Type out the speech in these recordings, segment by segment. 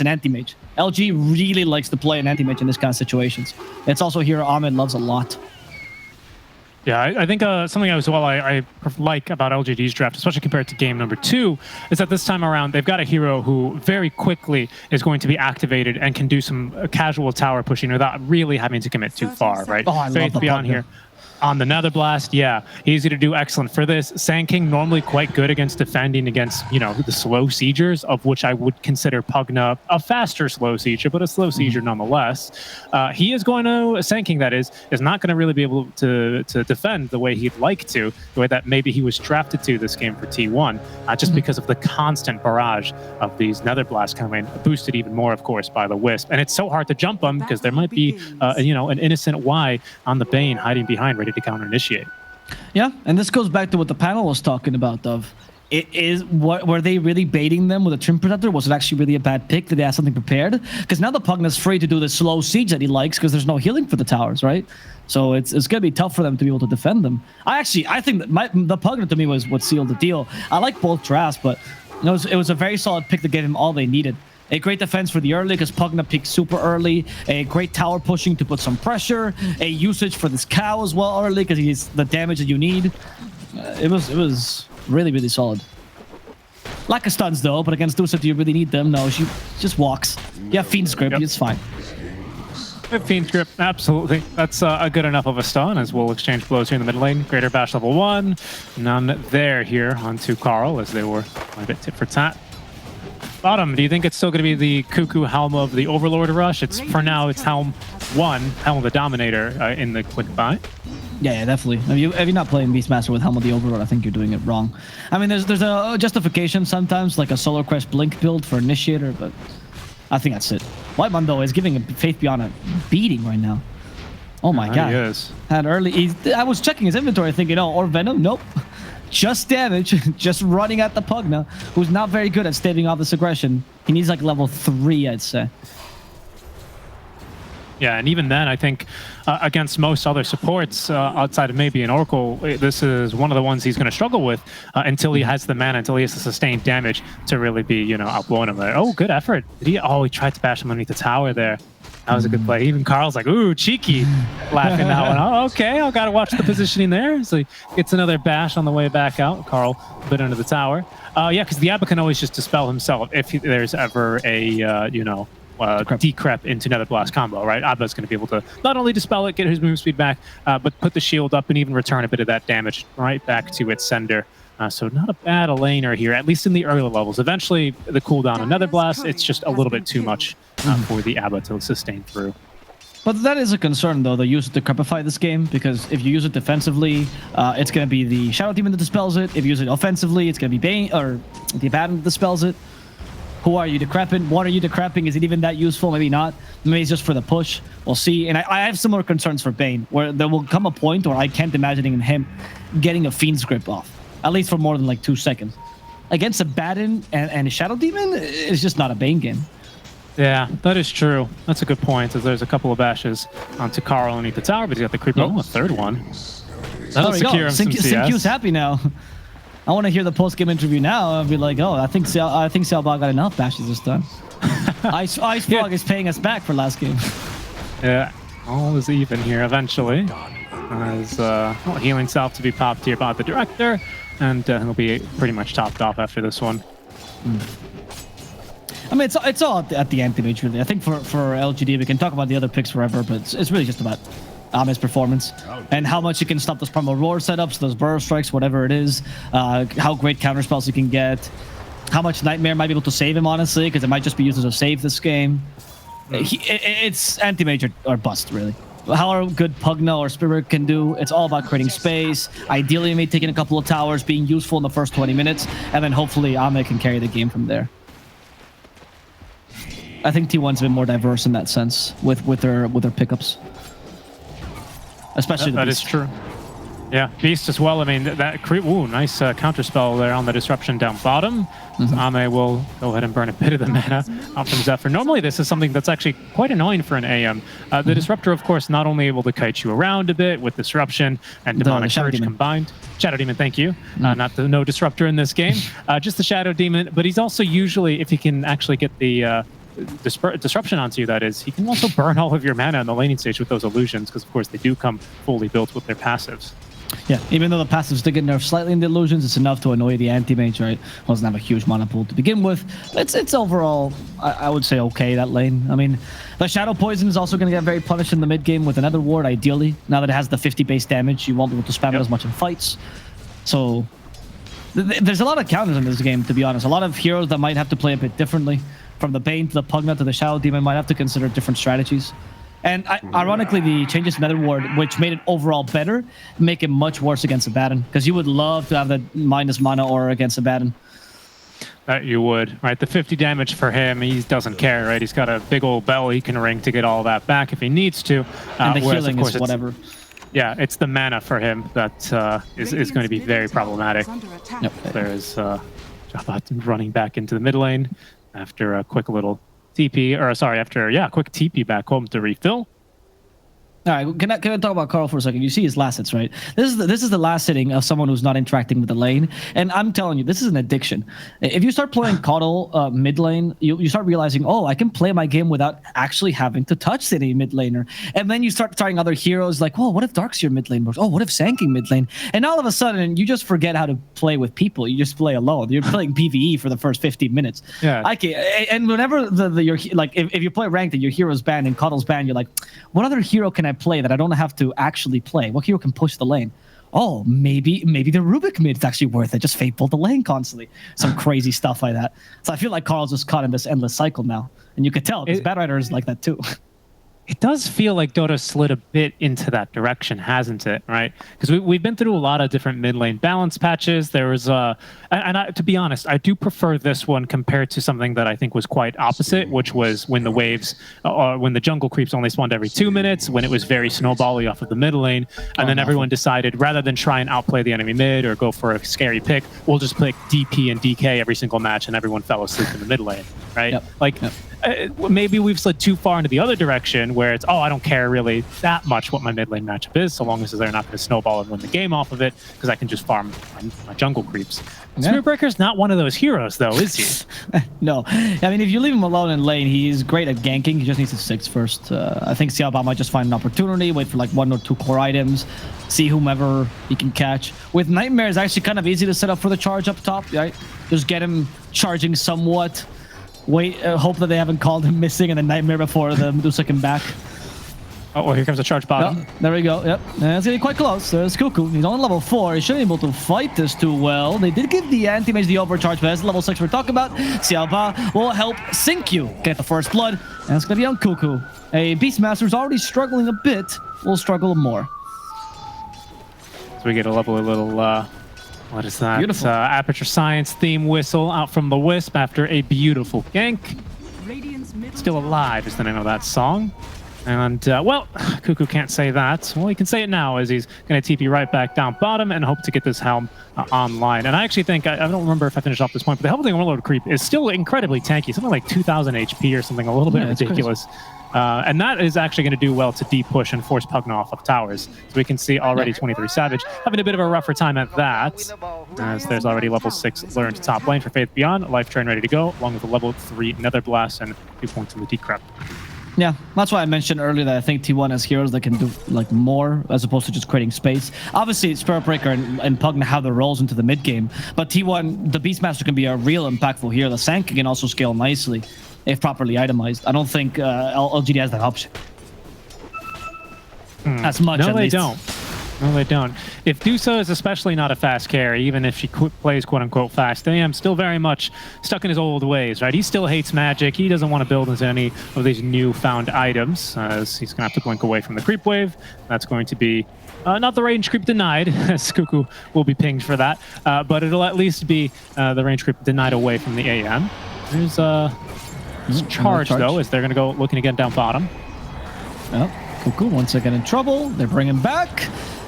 it's an anti-mage. LG really likes to play an anti-mage in this kind of situations. It's also a hero Ahmed loves a lot. Yeah, I think something as well I like about LGD's draft, especially compared to game number 2, is that this time around they've got a hero who very quickly is going to be activated and can do some casual tower pushing without really having to commit too far, right? Oh, I love the Beyond here. On the Nether Blast, yeah, easy to do, excellent for this. Sand King normally quite good against defending against, you know, the slow siegers, of which I would consider Pugna a faster slow sieger, but a slow sieger nonetheless. He is going to, Sand King that is not going to really be able to defend the way he'd like to, the way that maybe he was drafted to this game for T1, just because of the constant barrage of these Nether Blasts coming, boosted even more, of course, by the Wisp. And it's so hard to jump them because there might be, you know, an innocent Y on the Bane hiding behind, ready to counter initiate. Yeah, and this goes back to what the panel was talking about. Were they really baiting them with a Trim Protector? Was it actually really a bad pick? Did they have something prepared? Because now the Pugna's free to do the slow siege that he likes because there's no healing for the towers, right? So it's gonna be tough for them to be able to defend them. I think that the Pugna to me was what sealed the deal. I like both drafts, but you know, it was a very solid pick to get him all they needed. A great defense for the early because Pugna picked super early. A great tower pushing to put some pressure. A usage for this cow as well early because he's the damage that you need. It was really, really solid. Lack of stuns though, but against Dusa, do you really need them? No, she just walks. Yeah, Fiend's Grip, it's fine. Fiend's Grip, absolutely. That's a good enough of a stun as we'll exchange blows here in the mid lane. Greater Bash level 1. None there here onto Carl as they were a bit tit for tat. Bottom, do you think it's still going to be the Cuckoo Helm of the Overlord rush? It's for now, it's Helm 1, Helm of the Dominator in the quick buy. Yeah, definitely. If you're not playing Beastmaster with Helm of the Overlord, I think you're doing it wrong. I mean, there's a justification sometimes, like a Solar Crest Blink build for Initiator, but I think that's it. White Mundo is giving Faith Beyond a beating right now. Oh my god. He is. Had early. I was checking his inventory thinking, oh, or Venom? Nope. Just damage, just running at the Pugna, who's not very good at staving off this aggression. He needs like level 3, I'd say. Yeah, and even then, I think against most other supports outside of maybe an Oracle, this is one of the ones he's going to struggle with until he has the mana, until he has the sustained damage to really be, you know, outblowing him there. Oh, good effort. He tried to bash him underneath the tower there. That was a good play. Even Carl's like, ooh, cheeky, laughing that one. Oh, okay, I got to watch the positioning there. So he gets another bash on the way back out. Carl a bit under the tower. Yeah, because the Abba can always just dispel himself if there's ever a, you know, decrep into Nether Blast combo, right? Abba's going to be able to not only dispel it, get his move speed back, but put the shield up and even return a bit of that damage right back to its sender. So not a bad laner here, at least in the early levels. Eventually, the cooldown on Nether Blast, it's just a little bit too much for the Abba to sustain through. But that is a concern, though, the use of Decrepify this game, because if you use it defensively, it's going to be the Shadow Demon that dispels it. If you use it offensively, it's going to be Bane, or the Abaddon that dispels it. Who are you decreping? What are you decreping? Is it even that useful? Maybe not. Maybe it's just for the push. We'll see. And I have similar concerns for Bane, where there will come a point where I can't imagine him getting a Fiend's Grip off, at least for more than like 2 seconds. Against Abaddon and a Shadow Demon, it's just not a Bane game. Yeah, that is true. That's a good point, as there's a couple of bashes onto Carl underneath the tower, but he's got the creep. Oh, a third one. That'll secure him some CS. Sinq's happy now. I want to hear the post-game interview now. I'll be like, oh, I think Xiaoba got enough bashes this time. Ice Frog is paying us back for last game. Yeah, all is even here eventually. As healing self to be popped here by the director, and he'll be pretty much topped off after this one. I mean, it's all at the anti-mage, really. I think for LGD, we can talk about the other picks forever, but it's really just about Ahmed's performance and how much you can stop those Primal Roar setups, those Burrow Strikes, whatever it is, how great counter spells you can get, how much Nightmare might be able to save him, honestly, because it might just be used as a save this game. It's anti-mage or bust, really. How good Pugna or Spirit can do, it's all about creating space, ideally maybe taking a couple of towers, being useful in the first 20 minutes, and then hopefully Ahmed can carry the game from there. I think T1's been more diverse in that sense with their pickups. Especially that is true. Yeah, Beast as well. I mean, that creep. Ooh, nice counter spell there on the disruption down bottom. Ame will go ahead and burn a bit of the mana out from Zephyr. Normally, this is something that's actually quite annoying for an AM. The disruptor, of course, not only able to kite you around a bit with disruption and demonic surge combined. Shadow Demon, thank you. No disruptor in this game. Just the Shadow Demon, but he's also usually, if he can actually get the disruption onto you, that is, he can also burn all of your mana in the laning stage with those illusions, because of course they do come fully built with their passives. Yeah, even though the passives did get nerfed slightly in the illusions, it's enough to annoy the anti-mage, right? Doesn't have a huge mana pool to begin with. It's overall, I would say, okay, that lane. I mean, the Shadow Poison is also going to get very punished in the mid game with another ward, ideally. Now that it has the 50 base damage, you won't be able to spam it as much in fights. So there's a lot of counters in this game, to be honest. A lot of heroes that might have to play a bit differently. From the Bane to the Pugna to the Shadow Demon might have to consider different strategies. And ironically, the changes to Nether Ward, which made it overall better, make it much worse against Abaddon. Because you would love to have that minus mana aura against Abaddon. That you would, right? The 50 damage for him, he doesn't care, right? He's got a big old bell he can ring to get all that back if he needs to. And the healing is whatever. Yeah, it's the mana for him that is going to be very problematic. Yep. There's Jabba running back into the mid lane after a quick little TP, or sorry, after quick TP back home to refill. All right, can I talk about Carl for a second? You see his last hits, right? This is the last hitting of someone who's not interacting with the lane, and I'm telling you, this is an addiction. If you start playing Coddle mid lane, you start realizing, oh, I can play my game without actually having to touch any mid laner. And then you start trying other heroes, like, oh, what if Darkseer mid lane works? Oh, what if Sanking mid lane? And all of a sudden, you just forget how to play with people. You just play alone. You're playing PvE for the first 15 minutes. Yeah. I can't, and whenever you're like, if you play ranked and your hero's banned and Coddle's banned, you're like, what other hero can I play that I don't have to actually play? What hero can push the lane? Oh, maybe the Rubik mid is actually worth it. Just fateful the lane constantly. Some crazy stuff like that. So I feel like Carl's just caught in this endless cycle now. And you could tell, because Bad Rider is like that too. It does feel like Dota slid a bit into that direction, hasn't it? Right? Because we've been through a lot of different mid lane balance patches. There was to be honest, I do prefer this one compared to something that I think was quite opposite, which was when the waves, when the jungle creeps only spawned every 2 minutes, when it was very snowbally off of the mid lane, and then everyone decided, rather than try and outplay the enemy mid or go for a scary pick, we'll just pick DP and DK every single match, and everyone fell asleep in the mid lane, right? Yep. Maybe we've slid too far into the other direction where it's, I don't care really that much what my mid lane matchup is, so long as they're not going to snowball and win the game off of it, because I can just farm my jungle creeps. Spiritbreaker's not one of those heroes, though, is he? No. I mean, if you leave him alone in lane, he's great at ganking. He just needs to 6 first. I think Xiaoba might just find an opportunity, wait for like 1 or 2 core items, see whomever he can catch. With Nightmare, it's actually kind of easy to set up for the charge up top, right? Just get him charging somewhat. Wait, hope that they haven't called him missing and then Nightmare before the Medusa can back. Oh, well, here comes the charge bottom. Oh, there we go. Yep. And it's getting quite close. There's Cuckoo. He's on level 4. He shouldn't be able to fight this too well. They did give the anti-mage the overcharge, but that's level 6 we're talking about. Xiaoba will help Sink You get the first blood. And it's going to be on Cuckoo. A Beastmaster's already struggling a bit. Will struggle more. So we get a little what is that? Beautiful. Aperture Science theme whistle out from the Wisp after a beautiful gank. Still Alive is the name of that song. And, well, Cuckoo can't say that. Well, he can say it now, as he's going to TP right back down bottom and hope to get this Helm online. And I actually think, I don't remember if I finished off this point, but the Helveting Warlord creep is still incredibly tanky. Something like 2,000 HP or something, a little bit ridiculous. And that is actually going to do well to push and force Pugna off of towers. So we can see already 23 Savage having a bit of a rougher time at that, as there's already level 6 learned top lane for Faith Beyond, Life Train ready to go, along with a level 3 Nether Blast and 2 points in the Decrep. Yeah, that's why I mentioned earlier that I think T1 has heroes that can do like more as opposed to just creating space. Obviously, Spiritbreaker and Pugna have their roles into the mid game, but T1, the Beastmaster, can be a real impactful hero. The Sank can also scale nicely if properly itemized. I don't think LGD has that option. As much, no, at they least. don't. No, they don't. If Dusa is especially not a fast carry, even if she plays quote-unquote fast, then I'm still very much stuck in his old ways, right? He still hates magic. He doesn't want to build into any of these newfound items, as he's going to have to blink away from the creep wave. That's going to be not the range creep denied, as Cuckoo will be pinged for that, but it'll at least be the range creep denied away from the AM. There's charge, though, as they're going to go looking again down bottom. Oh, Cuckoo once again in trouble. They're bringing back.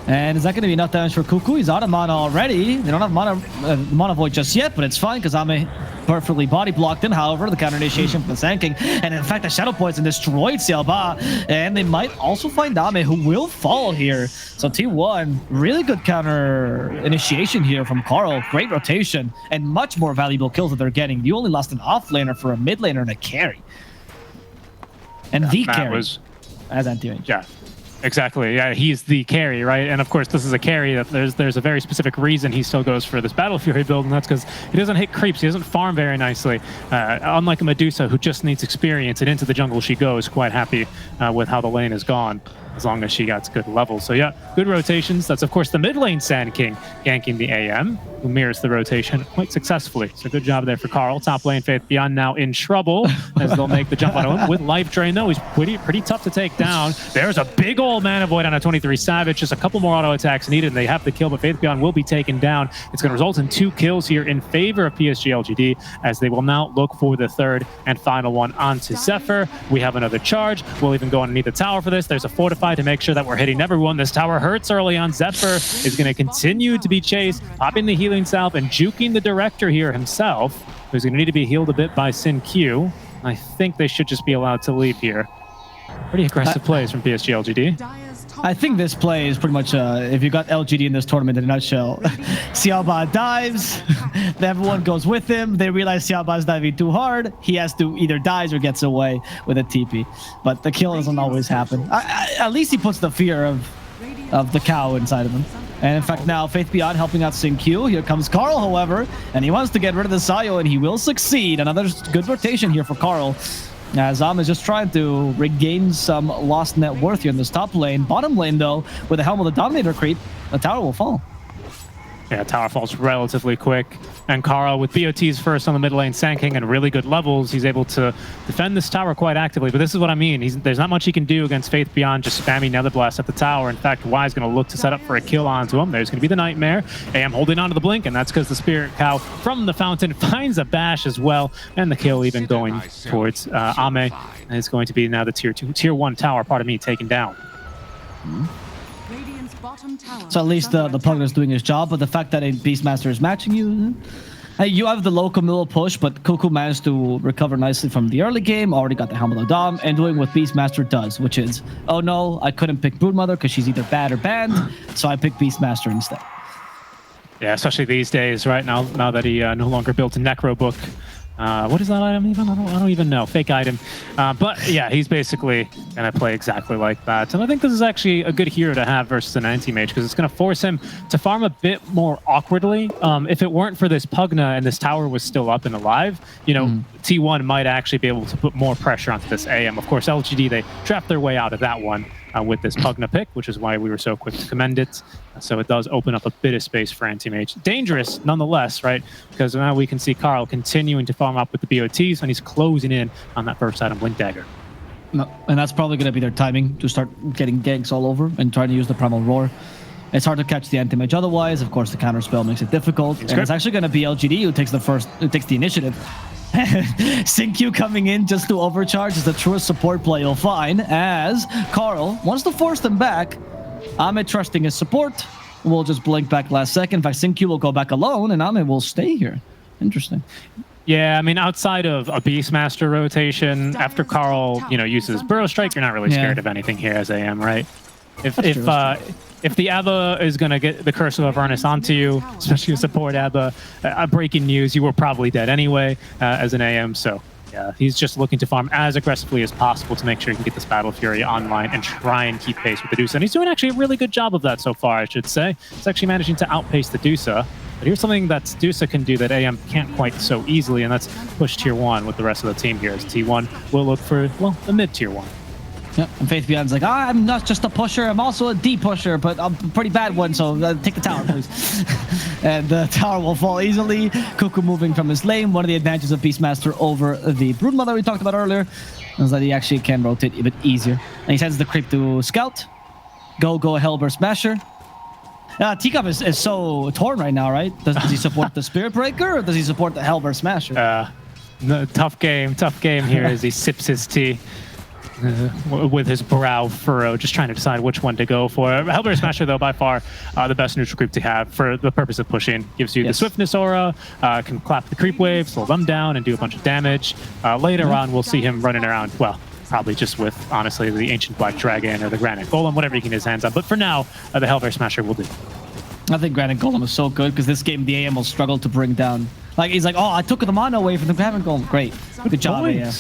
And is that going to be enough damage for Cuckoo? He's out of mana already. They don't have mana void just yet, but it's fine because Ame perfectly body blocked him. However, the counter initiation from the Sanking, and in fact, the Shadow Poison destroyed Xiaoba, and they might also find Ame, who will fall here. So T1, really good counter initiation here from Carl. Great rotation, and much more valuable kills that they're getting. You only lost an off laner for a mid laner and a carry. And the Matt carry was, as anti-mage. yeah. Exactly. Yeah, he's the carry, right? And of course, this is a carry that there's a very specific reason he still goes for this Battle Fury build, and that's because he doesn't hit creeps. He doesn't farm very nicely. Unlike a Medusa who just needs experience, and into the jungle she goes, quite happy with how the lane has gone, as long as she gets good levels. So yeah, good rotations. That's of course the mid lane Sand King ganking the AM, who mirrors the rotation quite successfully. So good job there for Carl. Top lane Faith Beyond now in trouble as they'll make the jump on him with life drain though. He's pretty tough to take down. There's a big old mana void on a 23 Savage. Just a couple more auto attacks needed and they have the kill, but Faith Beyond will be taken down. It's going to result in 2 kills here in favor of PSG.LGD as they will now look for the third and final one onto Zephyr. We have another charge. We'll even go underneath the tower for this. There's a fortify to make sure that we're hitting everyone. This tower hurts early on. Zephyr is going to continue to be chased, popping the healing salve and juking the director here himself, who's going to need to be healed a bit by Sin Q. I think they should just be allowed to leave here. Pretty aggressive plays from PSG.LGD. I think this play is pretty much, if you got LGD in this tournament in a nutshell. Xiaoba dives, everyone goes with him. They realize Xiaoba is diving too hard. He has to either dies or gets away with a TP. But the kill doesn't always happen. At least he puts the fear of the cow inside of him. And in fact, now Faith Beyond helping out Sin Q. Here comes Carl, however, and he wants to get rid of the Sayo, and he will succeed. Another good rotation here for Carl. Zam is just trying to regain some lost net worth here in this top lane. Bottom lane, though, with the Helm of the Dominator creep, the tower will fall. Yeah, tower falls relatively quick. And Carl, with BOTs first on the mid lane, Sand King, and really good levels, he's able to defend this tower quite actively. But this is what I mean. There's not much he can do against Faith Beyond just spamming Nether Blast at the tower. In fact, Y is going to look to set up for a kill onto him. There's going to be the Nightmare. AM holding onto the Blink, and that's because the Spirit Cow from the Fountain finds a bash as well. And the kill even going towards Ame. And it's going to be now the tier 1 tower, pardon me, taken down. So at least the Pugner is doing his job, but the fact that a Beastmaster is matching you... You have the low Camilla push, but Cuckoo managed to recover nicely from the early game, already got the Helm of the Dom, and doing what Beastmaster does, which is, oh no, I couldn't pick Broodmother because she's either bad or banned, so I picked Beastmaster instead. Yeah, especially these days, right? Now that he no longer built a Necro book. What is that item even? I don't even know. Fake item. But yeah, he's basically going to play exactly like that. And I think this is actually a good hero to have versus an anti-mage because it's going to force him to farm a bit more awkwardly. If it weren't for this Pugna and this tower was still up and alive, you know, T1 might actually be able to put more pressure onto this AM. Of course, LGD, they draft their way out of that one with this Pugna pick, which is why we were so quick to commend it. So it does open up a bit of space for anti-mage. Dangerous, nonetheless, right? Because now we can see Carl continuing to farm up with the BOTs, and he's closing in on that first item, Blink Dagger. No, and that's probably going to be their timing to start getting ganks all over and trying to use the Primal Roar. It's hard to catch the anti-mage otherwise. Of course, the counter spell makes it difficult. And it's actually going to be LGD who takes the initiative. Sin Q coming in just to overcharge is the truest support play you'll find, as Carl wants to force them back. Ame trusting his support will just blink back last second. In fact, Sin Q will go back alone, and Ame will stay here. Interesting. Yeah, I mean, outside of a Beastmaster rotation, after Carl, you know, uses Burrow Strike, you're not really scared of anything here as AM, right? If the Abba is going to get the Curse of Avernus onto you, especially with support Abba, breaking news, you were probably dead anyway as an AM. So yeah, he's just looking to farm as aggressively as possible to make sure he can get this Battle Fury online and try and keep pace with the Dusa. And he's doing actually a really good job of that so far, I should say. He's actually managing to outpace the Dusa. But here's something that Dusa can do that AM can't quite so easily, and that's push tier 1 with the rest of the team here. As T1 will look for, well, the mid tier 1. Yep, and Faith Beyond's like, I'm not just a pusher, I'm also a D pusher, but I'm a pretty bad one, so take the tower, please. And the tower will fall easily. Cuckoo moving from his lane. One of the advantages of Beastmaster over the Broodmother we talked about earlier is that he actually can rotate a bit easier. And he sends the creep to Scout. Go Hellburst Smasher. Teacup is so torn right now, right? Does he support the Spirit Breaker, or does he support the Hellburst Smasher? No, tough game here as he sips his tea. With his brow furrowed, just trying to decide which one to go for. Hellbear Smasher, though, by far the best neutral creep to have for the purpose of pushing. Gives you the Swiftness aura, can clap the creep wave, slow them down, and do a bunch of damage. Later on, we'll see him running around, well, probably just with, honestly, the Ancient Black Dragon or the Granite Golem, whatever he can get his hands on. But for now, the Hellbear Smasher will do. I think Granite Golem is so good because this game, the AM will struggle to bring down. Like, he's like, oh, I took the mana away from the Granite Golem. Great. Good job, AM.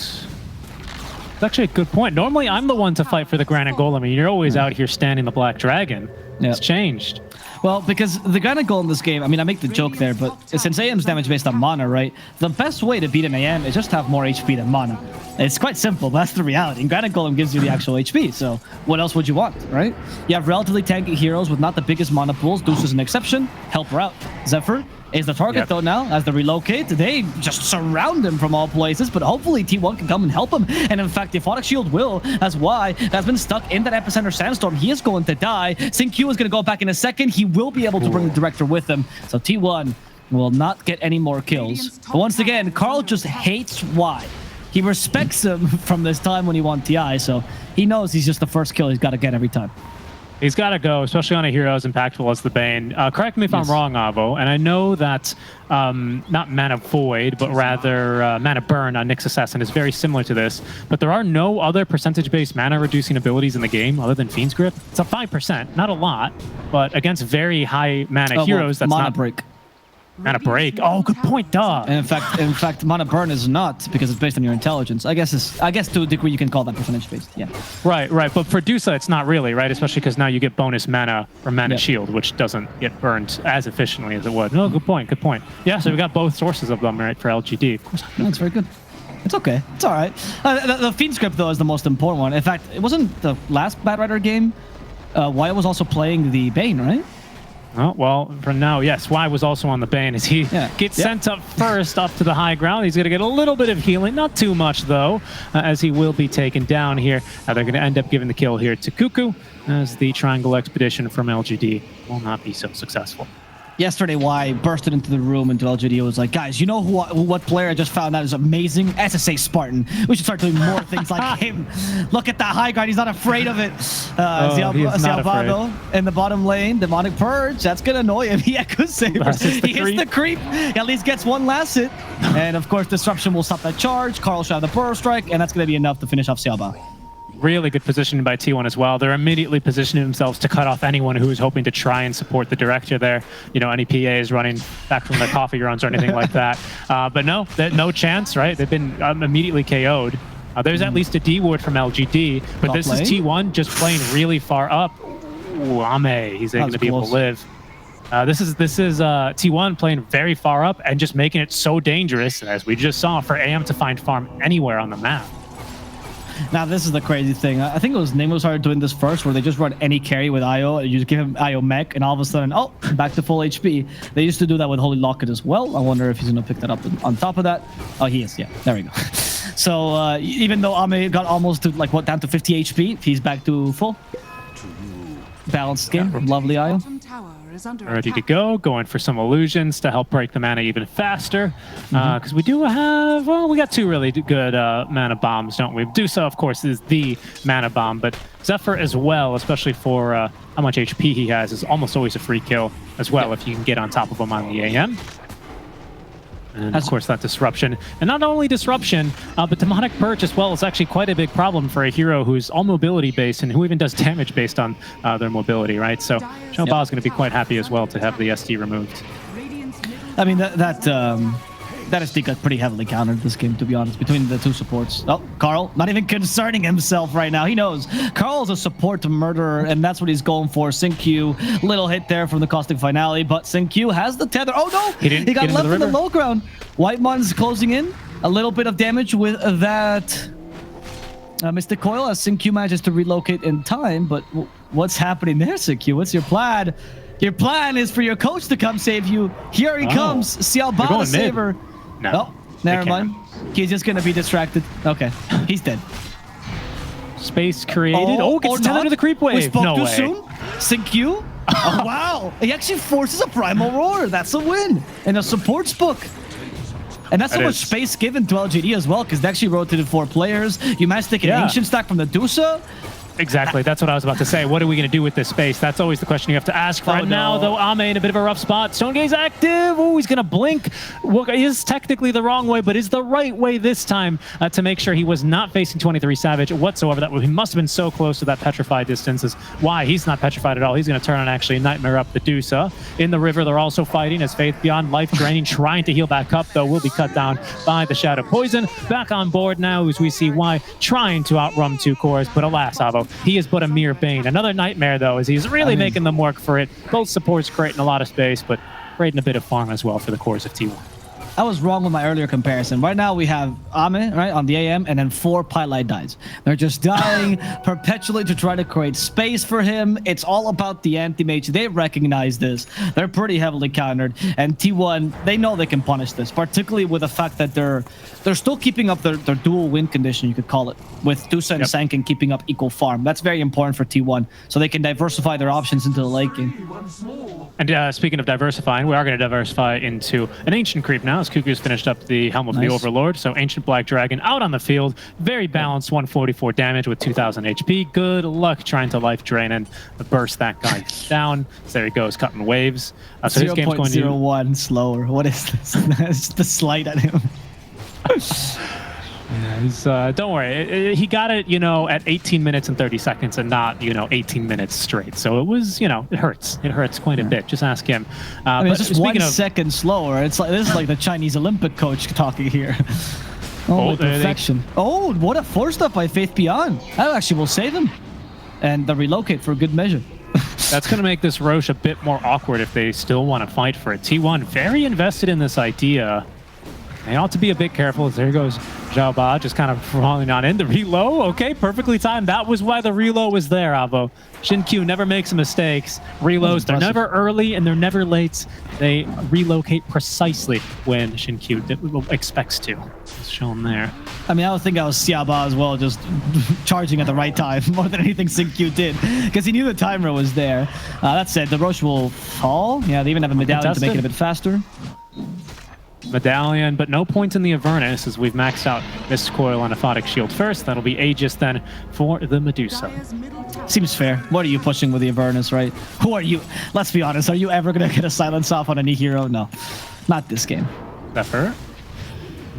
That's actually a good point. Normally, I'm the one to fight for the Granite Golem. I mean, you're always out here standing the Black Dragon. Yeah. It's changed. Well, because the Granite Golem in this game, I mean, I make the joke there, but since AM's damage based on mana, right? The best way to beat an AM is just have more HP than mana. It's quite simple, but that's the reality. And Granite Golem gives you the actual HP, so what else would you want, right? You have relatively tanky heroes with not the biggest mana pools. Deuce is an exception. Help her out. Zephyr is the target, though, now. As they relocate, they just surround him from all places, but hopefully T1 can come and help him. And in fact, the Aphotic Shield will, as Y has been stuck in that Epicenter Sandstorm. He is going to die. Q is going to go back in a second. He will be able to bring the Director with him. So T1 will not get any more kills. But once again, Carl just hates Y. He respects him from this time when he won TI, so he knows he's just the first kill he's got to get every time. He's got to go, especially on a hero as impactful as the Bane. Correct me if I'm wrong, Avo, and I know that not Mana Void, but rather Mana Burn on Nyx Assassin is very similar to this, but there are no other percentage-based mana-reducing abilities in the game other than Fiend's Grip. It's a 5%, not a lot, but against very high mana heroes, that's Mana not... Break. Mana Break. Oh, good point, duh. And in fact, Mana Burn is not, because it's based on your intelligence. I guess to a degree you can call that percentage based. Yeah. Right. But for Dusa, it's not really, right? Especially because now you get bonus mana from Mana Shield, which doesn't get burned as efficiently as it would. No, good point. Yeah, so we got both sources of them, right, for LGD. Of course. That's very good. It's okay. It's all right. The Fiend Script, though, is the most important one. In fact, it wasn't the last Bad Rider game. Wyatt was also playing the Bane, right? Oh, well, for now, yes. Y was also on the Bane as he gets sent up first up to the high ground. He's going to get a little bit of healing. Not too much, though, as he will be taken down here. They're going to end up giving the kill here to Cuckoo, as the Triangle Expedition from LGD will not be so successful. Yesterday, Y bursted into the room into LGD and was like, guys, you know what player I just found out is amazing? SSA Spartan. We should start doing more things like him. Look at that high ground. He's not afraid of it. Zialbado in the bottom lane. Demonic Purge. That's going to annoy him. He echoes Saber. He hits the creep. He at least gets one last hit. And, of course, Disruption will stop that charge. Carl should have the Burrow Strike, and that's going to be enough to finish off Xiaoba. Really good positioning by T1 as well. They're immediately positioning themselves to cut off anyone who is hoping to try and support the Director there. You know, any PAs running back from their coffee runs or anything like that. But no chance, right? They've been immediately KO'd. There's at least a D ward from LGD, but this is T1 just playing really far up. Ooh, Ame, he's going to be able to live. This is T1 playing very far up and just making it so dangerous, as we just saw, for AM to find farm anywhere on the map. Now, this is the crazy thing. I think it was Nemo started doing this first, where they just run any carry with IO. You just give him IO mech, and all of a sudden, oh, back to full HP. They used to do that with Holy Locket as well. I wonder if he's going to pick that up on top of that. Oh, he is. Yeah, there we go. So even though Ame got almost to, like, what, down to 50 HP, he's back to full. Balanced game. Lovely IO. Ready to go, going for some illusions to help break the mana even faster. Because we do have, well, we got two really good mana bombs, don't we? Dusa, of course, is the mana bomb, but Zephyr as well, especially for how much HP he has, is almost always a free kill as well if you can get on top of him on the AM. And of course, that disruption. And not only disruption, but demonic purge as well is actually quite a big problem for a hero who's all mobility based and who even does damage based on their mobility, right? So Xiaoba is going to be quite happy as well to have the SD removed. I mean, that SD got pretty heavily countered this game, to be honest, between the two supports. Oh, Carl, not even concerning himself right now. He knows Carl's a support murderer, and that's what he's going for. Xingqiu, little hit there from the Caustic Finale, but Xingqiu has the tether. Oh, no! He got left in the low ground. Whitemon's closing in. A little bit of damage with that Mystic Coil as Xingqiu manages to relocate in time, but what's happening there, Xingqiu? What's your plan? Your plan is for your coach to come save you. Here he comes. Xiaoba Saber. No, never mind. He's just going to be distracted. Okay, he's dead. Space created. Oh, gets tethered to the creep wave. We spoke too soon. Xingqiu. Oh, wow. He actually forces a Primal Roar. That's a win in a supports book. And that's so much space given to LGD as well, because they actually rotated 4 players. You managed to take an Ancient stack from the Dusa. Exactly. That's what I was about to say. What are we going to do with this space? That's always the question you have to ask. Right now, though, Ame in a bit of a rough spot. Stone Gaze active. Oh, he's going to blink. Well, is technically the wrong way, but is the right way this time to make sure he was not facing 23 Savage whatsoever. He must have been so close to that petrified distance. Is why he's not petrified at all. He's going to turn on actually Nightmare up the Dusa. In the river, they're also fighting as Faith Beyond life draining, trying to heal back up, though will be cut down by the Shadow Poison. Back on board now as we see why trying to outrun 2 cores, but alas, Avo, he is but a mere bane. Another Nightmare, though, as he's really making them work for it. Both supports creating a lot of space, but creating a bit of farm as well for the cores of T1. I was wrong with my earlier comparison. Right now we have Ame, right, on the AM, and then 4 Pylite dies. They're just dying perpetually to try to create space for him. It's all about the anti-mage. They recognize this. They're pretty heavily countered. And T1, they know they can punish this, particularly with the fact that they're still keeping up their dual win condition, you could call it, with Dusa and Sankin keeping up equal farm. That's very important for T1, so they can diversify their options into the late game. And speaking of diversifying, we are going to diversify into an Ancient Creep now, as Cuckoo's finished up the Helm of the Overlord. So Ancient Black Dragon out on the field. Very balanced, 144 damage with 2,000 HP. Good luck trying to life drain and burst that guy down. So there he goes, cutting waves. So his game's going to 0.01 slower. What is this? It's the slight at him. Yeah, don't worry. He got it, at 18 minutes and 30 seconds and not, 18 minutes straight. So it was, it hurts. It hurts quite a bit. Just ask him. I mean, it's just 1 second slower. It's like this is like the Chinese Olympic coach talking here. Oh, perfection. Oh, what a force stuff by Faith Beyond. That actually will save him. And the relocate for good measure. That's going to make this Roche a bit more awkward if they still want to fight for it. T1 very invested in this idea. They ought to be a bit careful. There goes Zhao Ba, just kind of falling on in. The reload, okay, perfectly timed. That was why the reload was there, Avo. Xin-Q never makes mistakes. Reloads, they're never early and they're never late. They relocate precisely when Xin-Q expects to. It's shown there. I mean, I would think I was Xiaba as well, just charging at the right time, more than anything Xin-Q did, because he knew the timer was there. That said, the Roche will fall. Yeah, they even have a medallion to make it a bit faster. Medallion, but no point in the Avernus as we've maxed out Mist Coil on Aphotic Shield first. That'll be Aegis then for the Medusa. Seems fair. What are you pushing with the Avernus, right? Who are you? Let's be honest. Are you ever going to get a silence off on any hero? No. Not this game. Zephyr.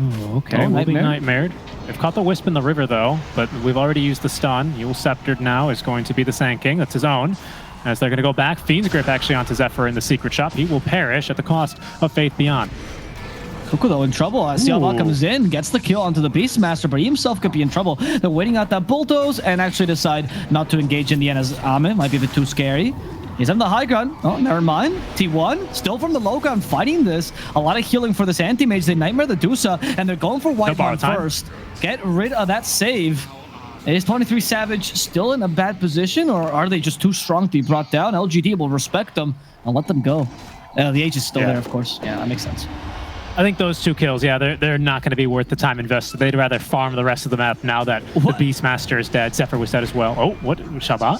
Ooh, okay, we'll be Nightmared. They've caught the Wisp in the river, though, but we've already used the stun. Yule Sceptered now is going to be the Sand King. That's his own. As they're going to go back. Fiend's Grip actually onto Zephyr in the Secret Shop. He will perish at the cost of Faith Beyond. Cuckoo, though, in trouble. Xiaba comes in, gets the kill onto the Beastmaster, but he himself could be in trouble. They're waiting out that bulldoze and actually decide not to engage in the end as Ame. Might be a bit too scary. He's on the high ground. Oh, never mind. T1, still from the low ground, fighting this. A lot of healing for this anti-mage. They Nightmare the Dusa, and they're going for White One first. Get rid of that save. Is 23 Savage still in a bad position, or are they just too strong to be brought down? LGD will respect them and let them go. The Age is still there, of course. Yeah, that makes sense. I think those 2 kills, yeah, they're not going to be worth the time invested. They'd rather farm the rest of the map now that the Beastmaster is dead. Zephyr was dead as well. Oh, what? Shabbat?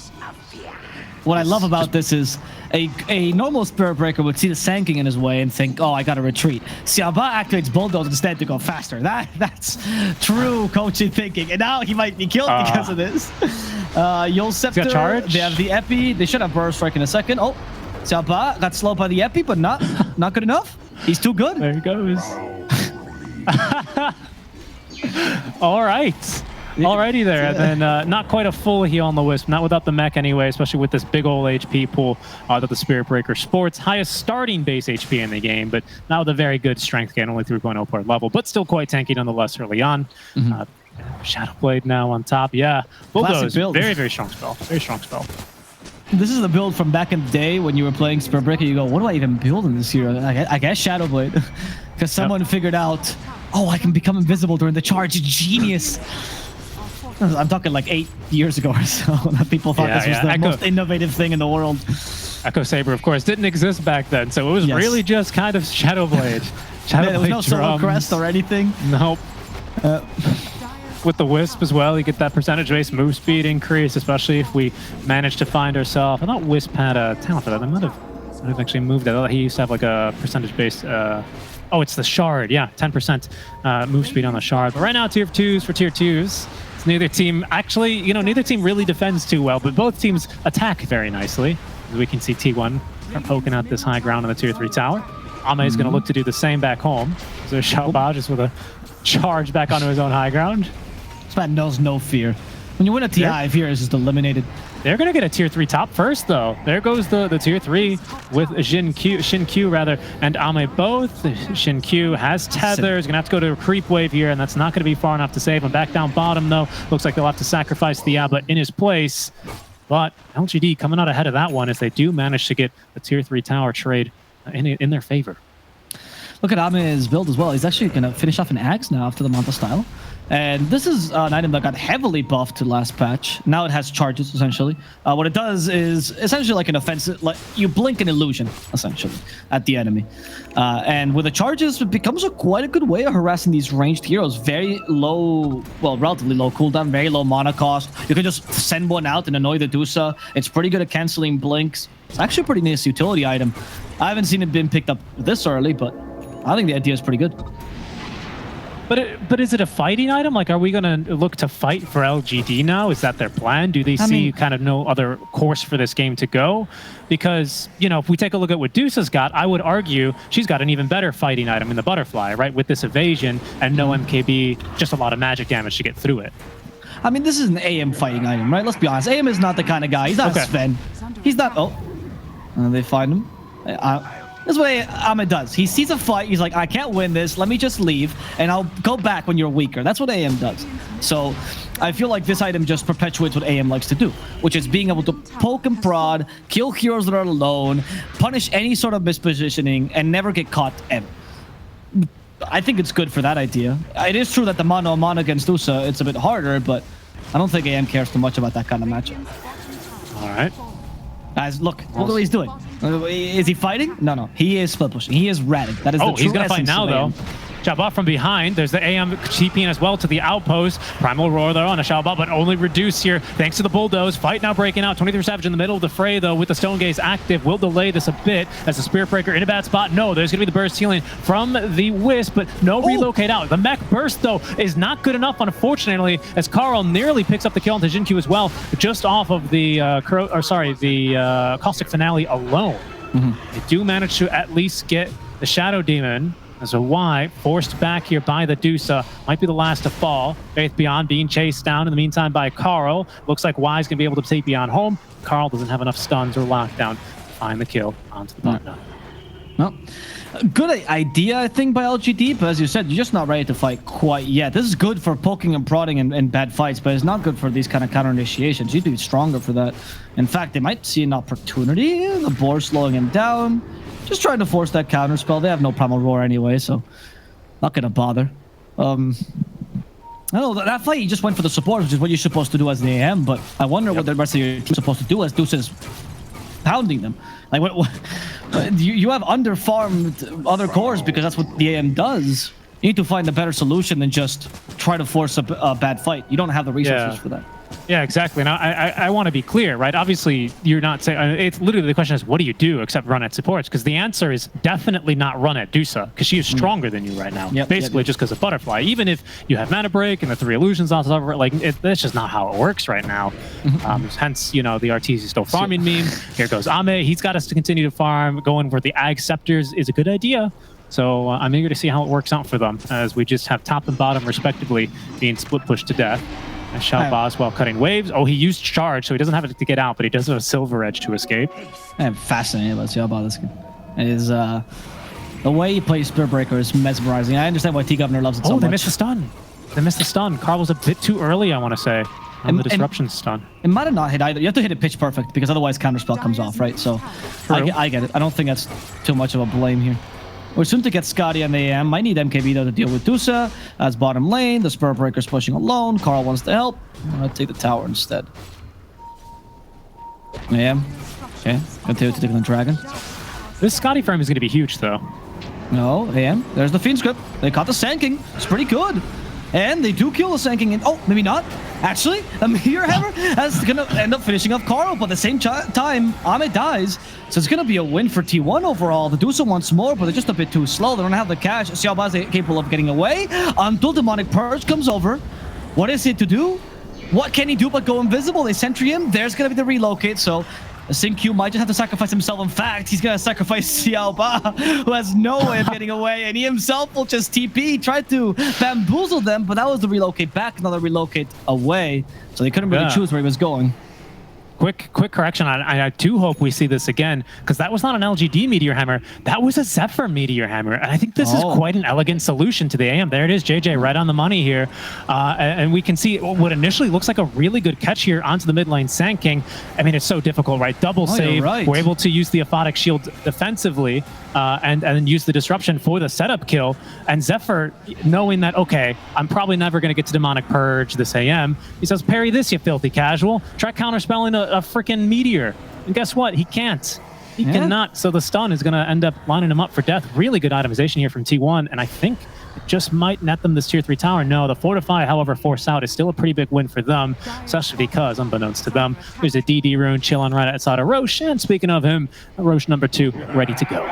What I love about this is a normal Spirit Breaker would see the Sand King in his way and think, oh, I got to retreat. Xiaba activates Bulldoze instead to go faster. That's true coaching thinking. And now he might be killed because of this. Yule Scepter, they have the Epi. They should have Burst Strike in a second. Oh, Xiaba got slowed by the Epi, but not good enough. He's too good. There he goes. All right. Alrighty there. And then not quite a full heal on the Wisp. Not without the mech anyway, especially with this big old HP pool that the Spirit Breaker sports. Highest starting base HP in the game, but now with a very good strength gain, only 3.0 per level, but still quite tanky nonetheless early on. Shadow Blade now on top. Yeah. Bulldoze. Very, very strong spell. Very strong spell. This is the build from back in the day when you were playing Spirit Breaker. You go, what do I even build in this hero? I guess Shadow Blade. Because someone figured out, oh, I can become invisible during the charge. Genius. I'm talking like 8 years ago or so. People thought this was the most innovative thing in the world. Echo Saber, of course, didn't exist back then. So it was really just kind of Shadow Blade. There was no Solar Crest or anything. Nope. With the Wisp as well, you get that percentage-based move speed increase, especially if we manage to find ourselves. I thought Wisp had a talent for that. I might have actually moved it. He used to have like a percentage-based... oh, it's the Shard. Yeah, 10% move speed on the Shard. But right now, tier 2s for tier 2s. Neither team actually, neither team really defends too well, but both teams attack very nicely. As we can see T1 are poking at this high ground on the tier 3 tower. Ame is going to look to do the same back home. So Xiaoba just with a charge back onto his own high ground. This man knows no fear. When you win a TI, fear is just eliminated. They're going to get a tier 3 top first, though. There goes the tier 3 with Shin Q rather, and Ame both. Shin Q has tether. He's going to have to go to a creep wave here, and that's not going to be far enough to save him. Back down bottom, though. Looks like they'll have to sacrifice the Diablo in his place. But LGD coming out ahead of that one as they do manage to get the tier 3 tower trade in their favor. Look at Ame's build as well. He's actually going to finish off an axe now after the Manta style. And this is an item that got heavily buffed to last patch. Now it has charges, essentially. What it does is essentially like an offensive, like you blink an illusion, essentially, at the enemy. And with the charges, it becomes quite a good way of harassing these ranged heroes. Very low, well, relatively low cooldown, very low mana cost. You can just send one out and annoy the Dusa. It's pretty good at canceling blinks. It's actually a pretty nice utility item. I haven't seen it been picked up this early, but I think the idea is pretty good. But is it a fighting item? Like, are we going to look to fight for LGD now? Is that their plan? Do they see kind of no other course for this game to go? Because, if we take a look at what Dusa's got, I would argue she's got an even better fighting item in the Butterfly, right? With this evasion and no MKB, just a lot of magic damage to get through it. I mean, this is an AM fighting item, right? Let's be honest. AM is not the kind of guy. He's not Sven. He's not... Oh. They find him. That's what Ame does. He sees a fight. He's like, I can't win this. Let me just leave, and I'll go back when you're weaker. That's what AM does. So I feel like this item just perpetuates what AM likes to do, which is being able to poke and prod, kill heroes that are alone, punish any sort of mispositioning, and never get caught ever. I think it's good for that idea. It is true that the mano-a-mano against Dusa, it's a bit harder, but I don't think AM cares too much about that kind of matchup. All right. Guys, look what he's doing. Is he fighting? No. He is split pushing. He is ratting. That is the true he's going to fight now, though. Xiaoba from behind. There's the AM TPing as well to the outpost. Primal Roar there on a Xiaoba, but only reduced here thanks to the bulldoze. Fight now breaking out. 23 Savage in the middle of the fray, though, with the Stone Gaze active. Will delay this a bit as the Spirit Breaker in a bad spot. No, there's going to be the burst healing from the Wisp, but no relocate out. The mech burst, though, is not good enough, unfortunately, as Carl nearly picks up the kill onto Jinq as well, just off of the Caustic Finale alone. They do manage to at least get the Shadow Demon. As a Y forced back here by the Dusa, might be the last to fall. Faith Beyond being chased down in the meantime by Carl. Looks like Y's gonna be able to take Beyond home. Carl doesn't have enough stuns or lockdown to find the kill onto the bottom. Well, good idea, I think, by LGD, but as you said, you're just not ready to fight quite yet. This is good for poking and prodding in bad fights, but it's not good for these kind of counter initiations. You'd be stronger for that. In fact, they might see an opportunity. The board slowing him down. Just trying to force that counter spell. They have no Primal Roar anyway, so not gonna bother. I don't know, that fight you just went for the support, which is what you're supposed to do as the AM, but I wonder what the rest of your team's supposed to do as Deuce is pounding them. Like, what you have under-farmed other cores because that's what the AM does. You need to find a better solution than just try to force a bad fight. You don't have the resources for that. Yeah, exactly. Now, I want to be clear, right? Obviously, you're not saying... it's literally the question is, what do you do except run at supports? Because the answer is definitely not run at Dusa, because she is stronger than you right now. Basically, just because of Butterfly. Even if you have Mana Break and the 3 illusions on top of it, like, that's just not how it works right now. Hence, the Arteezy still farming meme. Here goes Ame. He's got us to continue to farm. Going for the Ag Scepters is a good idea. So I'm eager to see how it works out for them, as we just have top and bottom, respectively, being split pushed to death. And Xiaoba as well cutting waves. Oh, he used charge, so he doesn't have to get out, but he does have a silver edge to escape. I'm fascinated about Xiaoba this game. It is, the way he plays Spirit Breaker is mesmerizing. I understand why T-Governor loves it so much. Oh, they missed the stun. They missed the stun. Carl was a bit too early, I want to say, on the disruption stun. It might have not hit either. You have to hit it pitch perfect, because otherwise counterspell comes off, right? So I get it. I don't think that's too much of a blame here. We're soon to get Scotty and the AM. Might need MKB, though, to deal with Dusa as bottom lane. The Spirit Breaker's pushing alone. Carl wants to help. I'm going to take the tower instead. AM. Okay. Continue to take the dragon. This Scotty frame is going to be huge, though. No, AM. There's the Fiend Script. They caught the Sanking. It's pretty good. And they do kill the Sanking. Oh, maybe not. Actually, a Meteor Hammer is going to end up finishing off Carl, but at the same time, Ame dies. So it's going to be a win for T1 overall. The Dusa wants more, but they're just a bit too slow. They don't have the cash. Xiaoba is capable of getting away until Demonic Purge comes over. What is it to do? what can he do but go invisible? They sentry him. There's going to be the relocate, so Sin-Q might just have to sacrifice himself. In fact, he's going to sacrifice Xiao Ba, who has no way of getting away, and he himself will just TP, try to bamboozle them, but that was the relocate back, another relocate away, so they couldn't really choose where he was going. Quick correction. I do hope we see this again, because that was not an LGD Meteor Hammer. That was a Zephyr Meteor Hammer. And I think this is quite an elegant solution to the AM. There it is, JJ, right on the money here. And we can see what initially looks like a really good catch here onto the mid lane Sand King. I mean, it's so difficult, right? Double save. Right. We're able to use the Aphotic Shield defensively and then use the disruption for the setup kill. And Zephyr, knowing that, okay, I'm probably never going to get to Demonic Purge this AM, he says, parry this, you filthy casual. Try counterspelling a freaking meteor. And guess what? He can't. He cannot. So the stun is going to end up lining him up for death. Really good itemization here from T1. And I think it just might net them this tier 3 tower. No, the Fortify, however, forced out is still a pretty big win for them, especially because, unbeknownst to them, there's a DD rune chilling right outside of Roche. And speaking of him, Roche number 2 ready to go.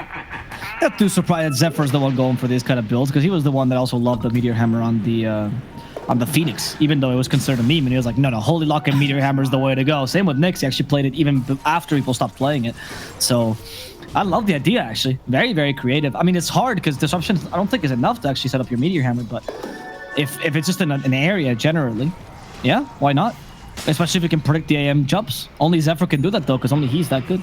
Not too surprised that Zephyr's the one going for these kind of builds, because he was the one that also loved the Meteor Hammer on the Phoenix, even though it was considered a meme, and he was like, no, Holy Lock and Meteor Hammer is the way to go. Same with Nyx, he actually played it even after people stopped playing it. So I love the idea, actually. Very, very creative. I mean, it's hard because disruption, I don't think, is enough to actually set up your Meteor Hammer, but if it's just in an area generally, yeah, why not? Especially if you can predict the AM jumps. Only Zephyr can do that, though, because only he's that good.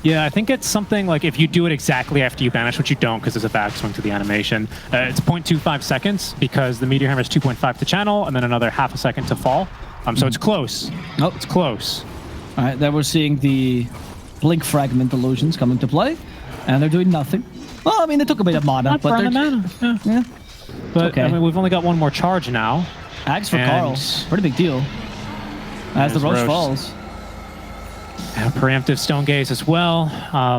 Yeah, I think it's something like if you do it exactly after you banish, which you don't because there's a backswing to the animation, it's 0.25 seconds because the Meteor Hammer is 2.5 to channel and then another half a second to fall. So it's close. Oh, it's close. All right, then we're seeing the Blink Fragment illusions coming to play, and they're doing nothing. Well, I mean, they took a bit of mana, but they're... mana. Yeah. But okay. I mean, we've only got one more charge now. Ags for Carl. Pretty big deal. As the Roche falls. Preemptive Stone Gaze as well.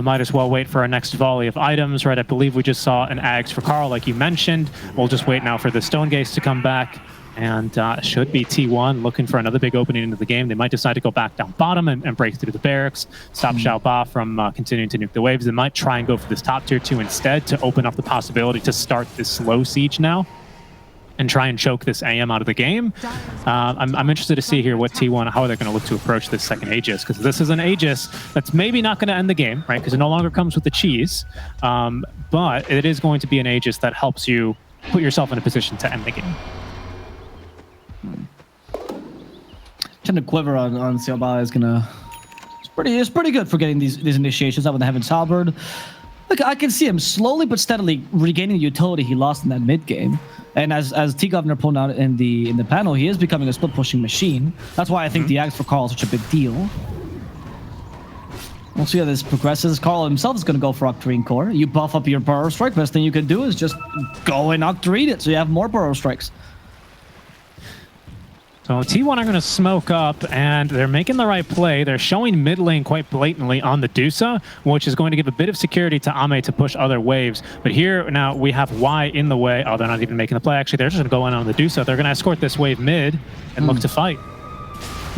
Might as well wait for our next volley of items, right? I believe we just saw an Ags for Carl, like you mentioned. We'll just wait now for the Stone Gaze to come back. And should be T1 looking for another big opening into the game. They might decide to go back down bottom and break through the barracks, stop Xiao Ba from continuing to nuke the waves. They might try and go for this top tier 2 instead to open up the possibility to start this slow siege now and try and choke this AM out of the game. I'm interested to see here what T1, how they're going to look to approach this second Aegis, because this is an Aegis that's maybe not going to end the game, right? Because it no longer comes with the cheese, but it is going to be an Aegis that helps you put yourself in a position to end the game. Trying to quiver on Xiao Ba is gonna... It's pretty good for getting these initiations out with the Heaven's Halberd. Look, I can see him slowly but steadily regaining the utility he lost in that mid game. And as T Governor pointed out in the panel, he is becoming a split pushing machine. That's why I think the Ags for Carl is such a big deal. We'll see how this progresses. Carl himself is going to go for Octarine Core. You buff up your Burrow Strike. Best thing you can do is just go and Octarine it, so you have more Burrow Strikes. So T1 are going to smoke up, and they're making the right play. They're showing mid lane quite blatantly on the Dusa, which is going to give a bit of security to Ame to push other waves. But here, now, we have Y in the way. Oh, they're not even making the play. Actually, they're just going to go in on the Dusa. They're going to escort this wave mid and look to fight.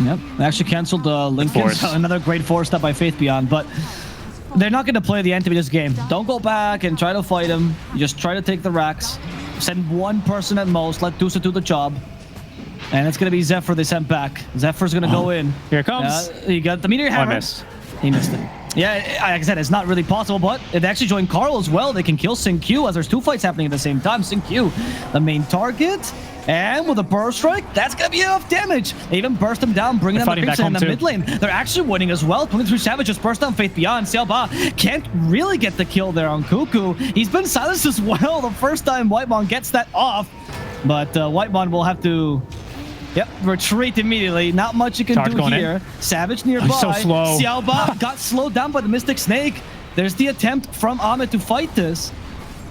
Yep, they actually canceled Lincoln. So another great force step by Faith Beyond, but they're not going to play the enemy this game. Don't go back and try to fight him. You just try to take the racks. Send one person at most. Let Dusa do the job. And it's going to be Zephyr they sent back. Zephyr's going to go in. Here it comes. He got the Meteor Hammer. I missed. He missed it. Yeah, like I said, it's not really possible, but if they actually join Carl as well, they can kill Sin-Q as there's 2 fights happening at the same time. Sin-Q, the main target. And with a Burrow Strike, that's going to be enough damage. They even burst him down, bringing down the creeps in the mid lane. They're actually winning as well. 23 Savage just burst down Faith Beyond. Xiao Ba can't really get the kill there on Cuckoo. He's been silenced as well the first time Whitemon gets that off. But Whitemon will have to... Yep, retreat immediately. Not much you can do here. Savage nearby. So slow. Xiao Ba got slowed down by the Mystic Snake. There's the attempt from Ahmed to fight this,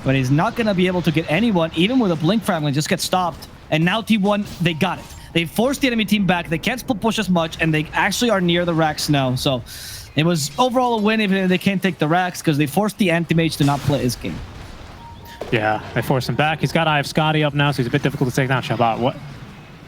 but he's not going to be able to get anyone, even with a Blink Fragment, just get stopped. And now T1, they got it. They forced the enemy team back. They can't split push as much, and they actually are near the racks now. So it was overall a win, even if they can't take the racks, because they forced the Anti-Mage to not play his game. Yeah, they forced him back. He's got Eye of Scotty up now, so he's a bit difficult to take down. Xiao Ba, what?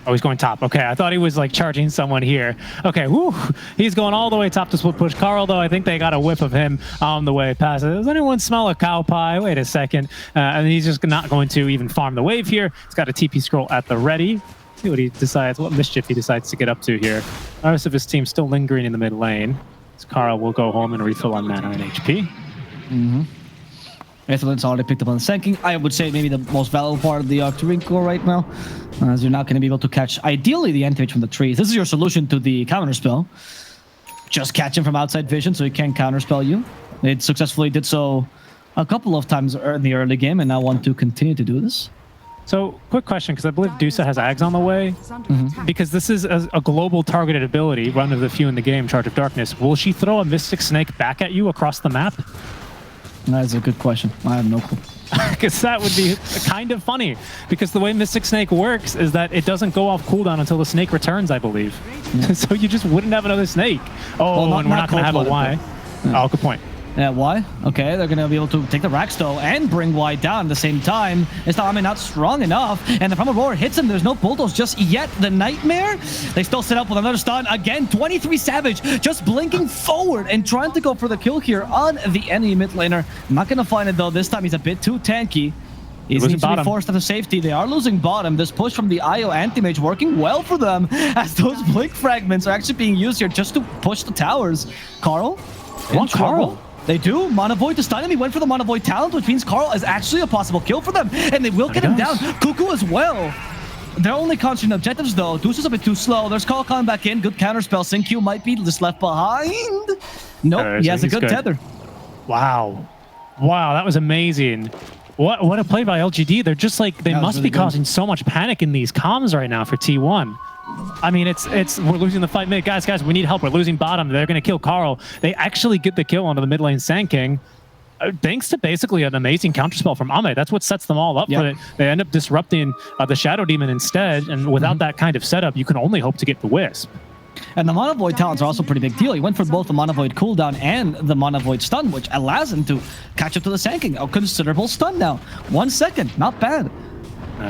Oh, he's going top. Okay, I thought he was like charging someone here. Okay, whoo! He's going all the way top to split push. Carl, though, I think they got a whiff of him on the way past. Does anyone smell a cow pie? Wait a second. And he's just not going to even farm the wave here. He's got a TP scroll at the ready. See what he decides, what mischief he decides to get up to here. The rest of his team still lingering in the mid lane. As Carl will go home and refill on mana and HP. Ethelyn's already picked up on the sinking. I would say maybe the most valuable part of the Octarine core right now, as you're not going to be able to catch, ideally, the anti-mage from the trees. This is your solution to the counterspell. Just catch him from outside vision so he can't counterspell you. It successfully did so a couple of times in the early game, and now want to continue to do this. So, quick question, because I believe Dusa has Ags on the way. Because this is a global targeted ability, one of the few in the game, Charge of Darkness. Will she throw a Mystic Snake back at you across the map? That is a good question. I have no clue. Because that would be kind of funny. Because the way Mystic Snake works is that it doesn't go off cooldown until the snake returns, I believe. Yeah. So you just wouldn't have another snake. Oh, well, and we're not going to have a Y. Yeah. Oh, good point. Yeah, Y. Okay, they're going to be able to take the Rax, though, and bring Y down at the same time. It's not, not strong enough. And the Primal Roar hits him. There's no bulldoze just yet. The Nightmare, they still set up with another stun. Again, 23 Savage just blinking forward and trying to go for the kill here on the enemy mid laner. Not going to find it, though. This time he's a bit too tanky. He's needs to be forced into safety. They are losing bottom. This push from the IO Anti-Mage working well for them, as those Blink Fragments are actually being used here just to push the towers. Carl? One Carl. They do. Mana Void to stun him. He went for the Mana Void talent, which means Carl is actually a possible kill for them. And they will get him down. Cuckoo as well. They're only concentrating objectives, though. Deuce is a bit too slow. There's Carl coming back in. Good counterspell. Syncue might be just left behind. Nope. He has a good tether. Wow. Wow, that was amazing. What a play by LGD. They're just like, they must be causing so much panic in these comms right now for T1. I mean, we're losing the fight mid. Guys, we need help. We're losing bottom. They're going to kill Carl. They actually get the kill onto the mid lane Sand King, thanks to basically an amazing counterspell from Ame. That's what sets them all up for it. They end up disrupting the Shadow Demon instead, and without that kind of setup, you can only hope to get the Wisp. And the Mana Void talents are also a pretty big deal. He went for both the Mana Void cooldown and the Mana Void stun, which allows him to catch up to the Sand King. A considerable stun now. 1 second. Not bad.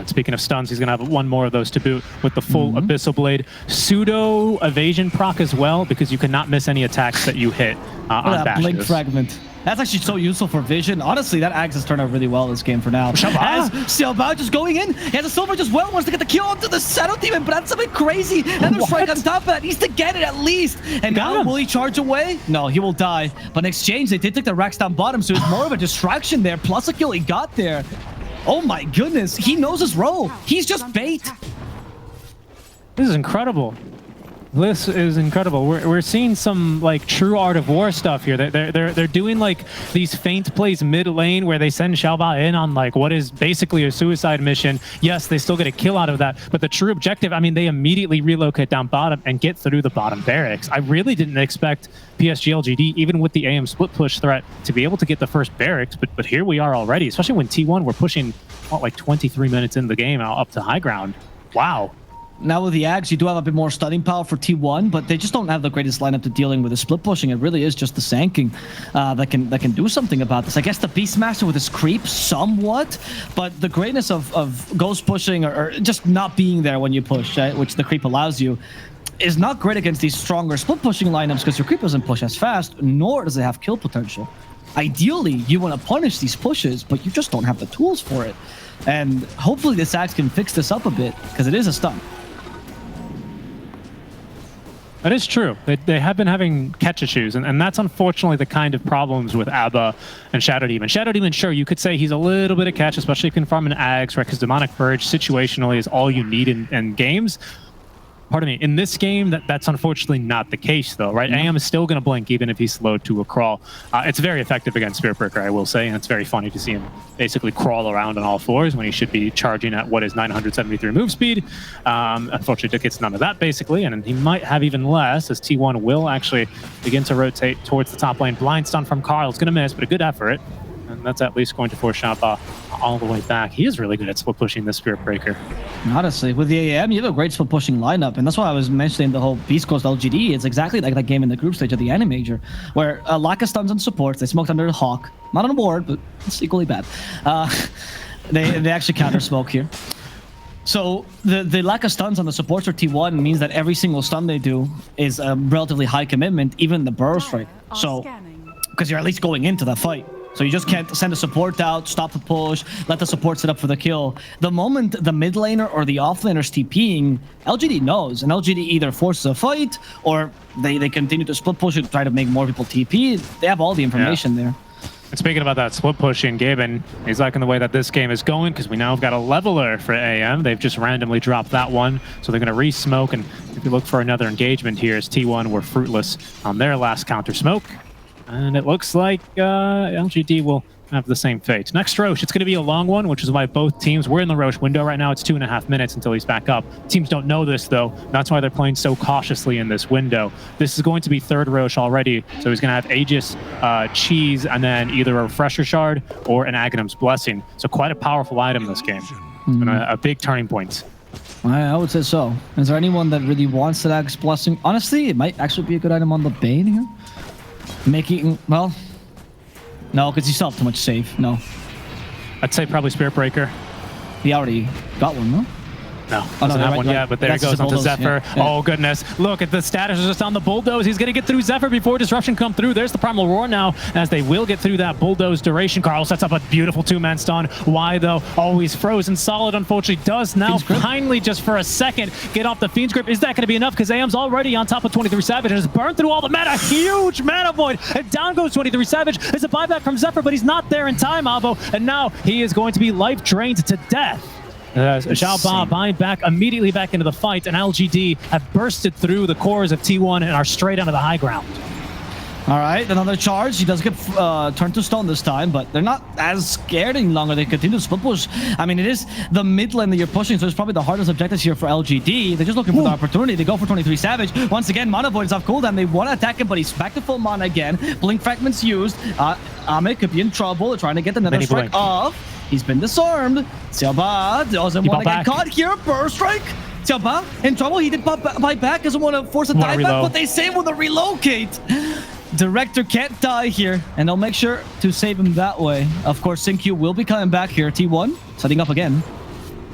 Speaking of stuns, he's going to have one more of those to boot with the full Abyssal Blade. Pseudo evasion proc as well, because you cannot miss any attacks that you hit on bashes. Blink Fragment. That's actually so useful for vision. Honestly, that Axe has turned out really well this game for now. As Xiaobao just going in. He has a silver just well, wants to get the kill onto the Shadow Demon, but that's a bit crazy. Another strike on top of that. Needs to get it at least. And now, will he charge away? No, he will die. But in exchange, they did take the Rax down bottom, so it's more of a distraction there. Plus a kill he got there. Oh my goodness, he knows his role. He's just bait. This is incredible. This is incredible. We're seeing some like true Art of War stuff here. They're doing like these feint plays mid lane where they send Xiaobao in on like what is basically a suicide mission. Yes, they still get a kill out of that, but the true objective, I mean, they immediately relocate down bottom and get through the bottom barracks. I really didn't expect PSG.LGD, even with the AM split push threat, to be able to get the first barracks, but here we are already, especially when T1 we're pushing what, like 23 minutes in the game up to high ground. Wow. Now with the Ags, you do have a bit more stunning power for T1, but they just don't have the greatest lineup to dealing with the split pushing. It really is just the Sand King that can do something about this. I guess the Beastmaster with his creep somewhat, but the greatness of ghost pushing or just not being there when you push, which the creep allows you, is not great against these stronger split pushing lineups because your creep doesn't push as fast, nor does it have kill potential. Ideally, you want to punish these pushes, but you just don't have the tools for it. And hopefully this Axe can fix this up a bit, because it is a stun. That is true. They have been having catch issues, and that's unfortunately the kind of problems with Abba and Shadow Demon. Shadow Demon, sure, you could say he's a little bit of catch, especially if you can farm an Ags, right? Because Demonic Purge situationally is all you need in games. Pardon me, in this game, that's unfortunately not the case, though, right? AM is still going to blink even if he's slowed to a crawl. It's very effective against Spiritbreaker, I will say, and it's very funny to see him basically crawl around on all fours when he should be charging at what is 973 move speed. Unfortunately, Duke gets none of that, basically, and he might have even less, as T1 will actually begin to rotate towards the top lane. Blind stun from Carl. It's going to miss, but a good effort. And that's at least going to force Xiaobao all the way back. He is really good at split pushing this Spirit Breaker. Honestly, with the AM, you have a great split pushing lineup, and that's why I was mentioning the whole Beast Coast LGD. It's exactly like that game in the group stage of the Animajor, where lack of stuns and supports, they smoked under the Hawk. Not on a ward, but it's equally bad. They actually counter smoke here. So the lack of stuns on the supports for T1 means that every single stun they do is a relatively high commitment, even the burrow strike. So, because you're at least going into the fight. So you just can't send a support out, stop the push, let the support set up for the kill. The moment the mid laner or the off laner is TPing, LGD knows, and LGD either forces a fight or they continue to split push and try to make more people TP. They have all the information there. And speaking about that split pushing, Gaben, he's liking the way that this game is going because we now have got a leveler for AM. They've just randomly dropped that one, so they're going to re-smoke, and if you look for another engagement here as T1 were fruitless on their last counter smoke. And it looks like LGD will have the same fate. Next Roche, it's going to be a long one, which is why both teams, we're in the Roche window right now. It's 2.5 minutes until he's back up. Teams don't know this, though. That's why they're playing so cautiously in this window. This is going to be third Roche already, so he's going to have Aegis, Cheese, and then either a Refresher Shard or an Aghanim's Blessing. So quite a powerful item this game. And a big turning point. I would say so. Is there anyone that really wants that Aghanim's Blessing? Honestly, it might actually be a good item on the Bane here. Making, well... No, because you still have too much save. No. I'd say probably Spirit Breaker. He already got one, no? No, doesn't have one yet, but there it goes onto Zephyr. Yeah. Oh, goodness. Look at the status just on the Bulldoze. He's going to get through Zephyr before Disruption come through. There's the Primal Roar now, as they will get through that Bulldoze duration. Carl sets up a beautiful two-man stun. Why, though? Always frozen solid, unfortunately, does now finally, just for a second, get off the Fiend's Grip. Is that going to be enough? Because AM's already on top of 23 Savage and has burned through all the mana. Huge mana void. And down goes 23 Savage. There's a buyback from Zephyr, but he's not there in time, Avo. And now he is going to be life drained to death. Xiao Ba buying back immediately back into the fight, and LGD have bursted through the cores of T1 and are straight onto the high ground. All right, another charge. He does get turned to stone this time, but they're not as scared any longer. They continue to split push. I mean, it is the mid lane that you're pushing, so it's probably the hardest objectives here for LGD. They're just looking for the opportunity. They go for 23 Savage. Once again, Mana Void is off cooldown. They want to attack him, but he's back to full mana again. Blink Fragments used. Ahmed could be in trouble. They're trying to get another strike off. He's been disarmed. Xiao Ba doesn't want to get caught here. Burst strike. Xiao Ba in trouble. He did buy back. Doesn't want to force a dive back, but they save with a relocate. Director can't die here, and they'll make sure to save him that way. Of course, Syncue will be coming back here. T1 setting up again.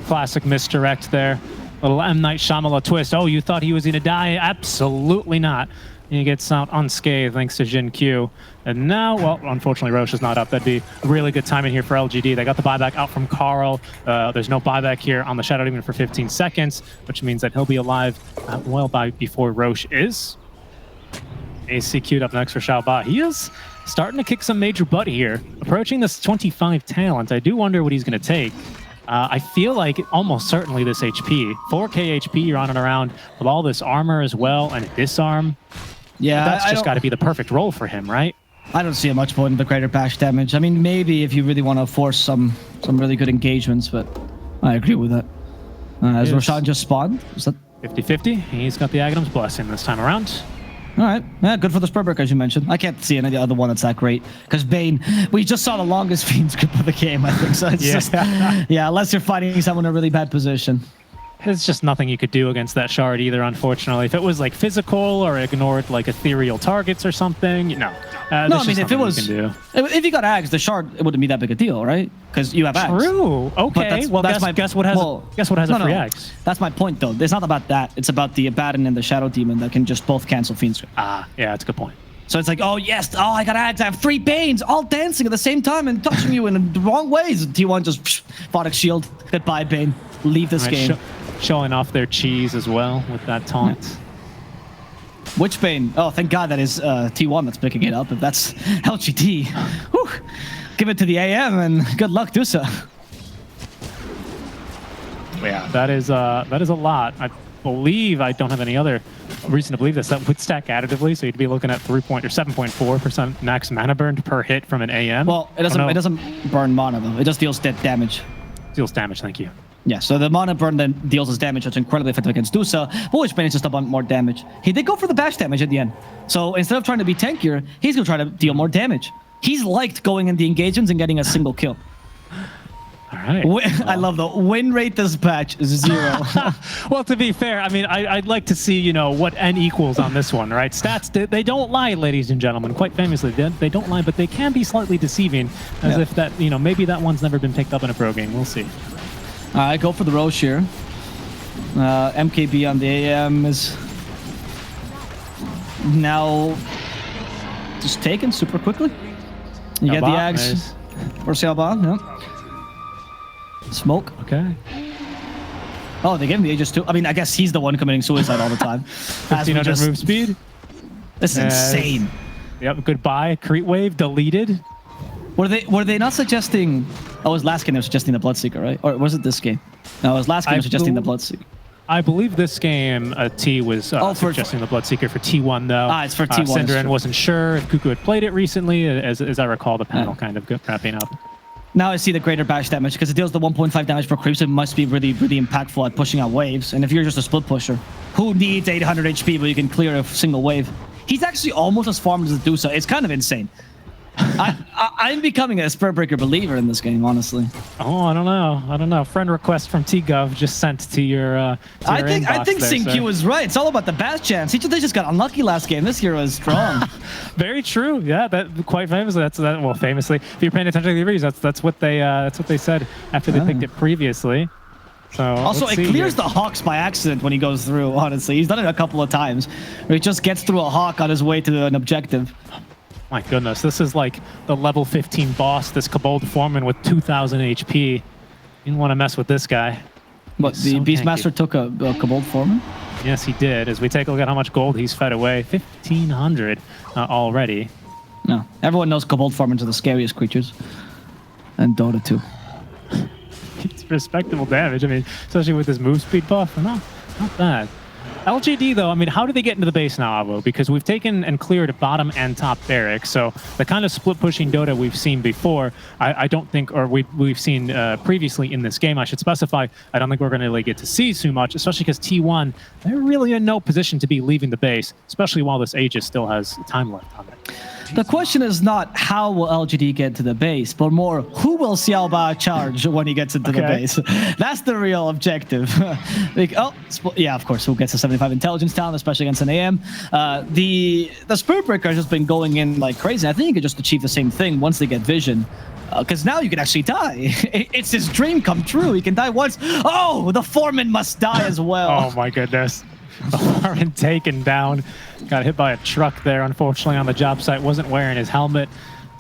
Classic misdirect there. Little M. Night Shyamalan twist. Oh, you thought he was going to die? Absolutely not. He gets out unscathed thanks to Jin Q. And now, well, unfortunately, Roche is not up. That'd be a really good timing here for LGD. They got the buyback out from Carl. There's no buyback here on the Shadow Demon for 15 seconds, which means that he'll be alive well before Roche is. AC queued up next for Xiao Ba. He is starting to kick some major butt here. Approaching this 25 talent. I do wonder what he's going to take. I feel like almost certainly this HP. 4k HP, you're on and around with all this armor as well and disarm. Yeah, that's just got to be the perfect role for him, right? I don't see much point in the greater patch damage. I mean, maybe if you really want to force some really good engagements, but I agree with that. As Roshan just spawned, is that 50-50? He's got the Aghanim's Blessing this time around. All right. Yeah, good for the Spurberg, as you mentioned. I can't see any other one that's that great. Because Bane, we just saw the longest Fiend's Grip of the game, I think. So it's just, yeah, unless you're fighting someone in a really bad position. There's just nothing you could do against that shard either, unfortunately. If it was like physical or ignored like ethereal targets or something, no. No, I mean, if it was, if you got Ags, the shard, it wouldn't be that big a deal, right? Because you have Ags. True. Okay. Well, guess what has a free Ags? That's my point, though. It's not about that. It's about the Abaddon and the Shadow Demon that can just both cancel Fiend's Grip. Ah, yeah, that's a good point. So it's like, oh, yes, oh, I got Ags. I have 3 Banes all dancing at the same time and touching you in the wrong ways. T1 just Photic Shield. Goodbye, Bane. Leave this game. Showing off their cheese as well with that taunt. Yeah. Which Bane? Oh, thank God that is T1 that's picking it up. If that's LGD, whew, give it to the AM and good luck, Dusa. Yeah, that is a lot. I believe I don't have any other reason to believe this. That would stack additively, so you'd be looking at 7.4% max mana burned per hit from an AM. Well, it doesn't burn mana though. It just deals damage. Deals damage. Thank you. Yeah, so the mana burn then deals us damage, which is incredibly effective against Dusa. Bullish Bane is just a bunch more damage. He did go for the bash damage at the end. So instead of trying to be tankier, he's going to try to deal more damage. He's liked going in the engagements and getting a single kill. All right. I love the win rate this patch is 0. Well, to be fair, I mean, I'd like to see, what N equals on this one, right? Stats, they don't lie, ladies and gentlemen. Quite famously, they don't lie, but they can be slightly deceiving, as if that, maybe that one's never been picked up in a pro game. We'll see. I go for the Roche here. MKB on the AM is now just taken super quickly. You get the Xiaoba, Ags nice. for Xiaoba, yeah. Smoke. Okay. Oh, they gave him the Aegis too. I mean, I guess he's the one committing suicide all the time. 1500 move speed. This is insane. Yep, goodbye. Crete wave deleted. Were they not suggesting... Oh, it was last game they were suggesting the Bloodseeker, right? Or was it this game? No, it was last game they were suggesting the Bloodseeker. I believe this game, T was suggesting the Bloodseeker for T1, though. It's for T1. Synderen wasn't sure if Cuckoo had played it recently, as I recall the panel kind of wrapping up. Now I see the greater bash damage, because it deals the 1.5 damage per creep, so it must be really, really impactful at pushing out waves. And if you're just a split pusher, who needs 800 HP but you can clear a single wave? He's actually almost as farmed as Medusa. It's kind of insane. I'm becoming a Spellbreaker believer in this game, honestly. Oh, I don't know. Friend request from T-Gov just sent to your I think SyncQ was right. It's all about the bash chance. They just got unlucky last game. This hero is strong. Very true. Yeah, that quite famously. Well, famously, if you're paying attention to the reviews, that's what they said after they picked it previously. So also, it clears the Hawks by accident when he goes through, honestly. He's done it a couple of times where he just gets through a Hawk on his way to an objective. My goodness, this is like the level 15 boss, this Kobold Foreman with 2,000 HP. You didn't want to mess with this guy. What, the Beastmaster took a Kobold Foreman? Yes, he did. As we take a look at how much gold he's fed away, 1,500 already. No, everyone knows Kobold Formans are the scariest creatures. And Dota 2. It's respectable damage. I mean, especially with this move speed buff. Not bad. LGD, though, I mean, how do they get into the base now, Avo? Because we've taken and cleared bottom and top barracks, so the kind of split-pushing Dota we've seen before, I don't think, or we've seen previously in this game, I should specify, I don't think we're going to really get to see too much, especially because T1, they're really in no position to be leaving the base, especially while this Aegis still has time left on it. The question is not how will LGD get to the base, but more who will Xiaoba charge when he gets into the base. That's the real objective. Yeah, of course, who gets a 75 intelligence talent, especially against an AM. The Spellbreaker has just been going in like crazy. I think you could just achieve the same thing once they get vision. Because now you can actually die. It's his dream come true. He can die once. Oh, the Foreman must die as well. Oh my goodness. The Foreman taken down. Got hit by a truck there, unfortunately, on the job site. Wasn't wearing his helmet.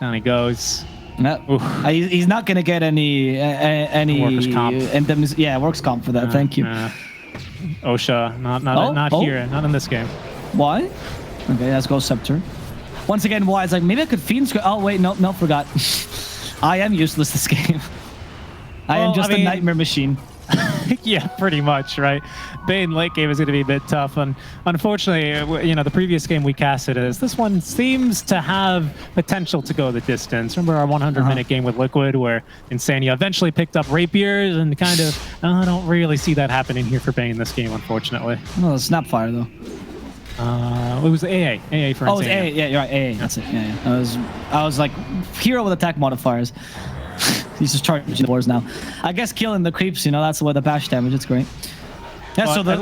Down he goes. He's not going to get any workers' comp. Works comp for that. Thank you. OSHA, not here, not in this game. Why? Okay, let's go Scepter. Once again, why? It's like, maybe I could Fiend Screen. Oh, wait, no, forgot. I am useless this game. I am just a nightmare machine. Yeah, pretty much, right? Bane late game is going to be a bit tough, and unfortunately, you know, the previous game we casted is this one seems to have potential to go the distance. Remember our 100-minute game with Liquid, where Insania eventually picked up rapiers, and kind of I don't really see that happening here for Bane this game, unfortunately. Oh, Snapfire though. It was AA for Insania. Oh, it was AA. Yeah, you're right. AA. That's it. Yeah. I was like hero with attack modifiers. He's just charging the wars now. I guess killing the creeps, you know, that's the way the bash damage. It's great. Yeah, so the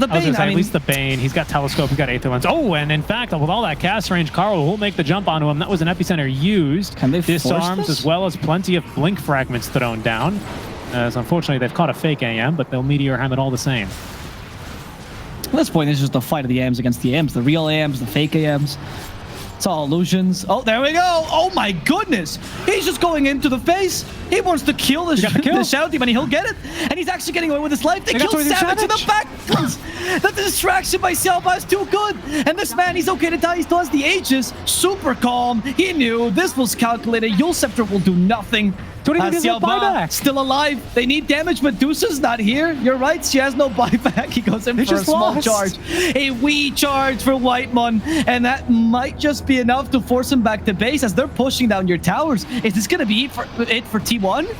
Bane, at least the Bane, he's got Telescope, he's got Aether Lens. Oh, and in fact, with all that cast range, Carl will make the jump onto him. That was an Epicenter used. Can they disarms as well as plenty of blink fragments thrown down. As unfortunately, they've caught a fake AM, but they'll Meteor Ham it all the same. At this point, it's just a fight of the AMs against the AMs, the real AMs, the fake AMs. It's all illusions. Oh, there we go. Oh my goodness. He's just going into the face. He wants to kill the Shadow Demon, and he'll get it. And he's actually getting away with his life. They kill Savage in the back. The distraction by Xiaoba is too good. And this man, he's okay to die. He still has the Aegis. Super calm. He knew this was calculated. Yule Scepter will do nothing. Xiaoba still alive. They need damage. Medusa's not here. You're right. She has no buyback. He goes in for a small charge. A wee charge for Whitemon. And that might just be enough to force him back to base as they're pushing down your towers. Is this going to be it for T1?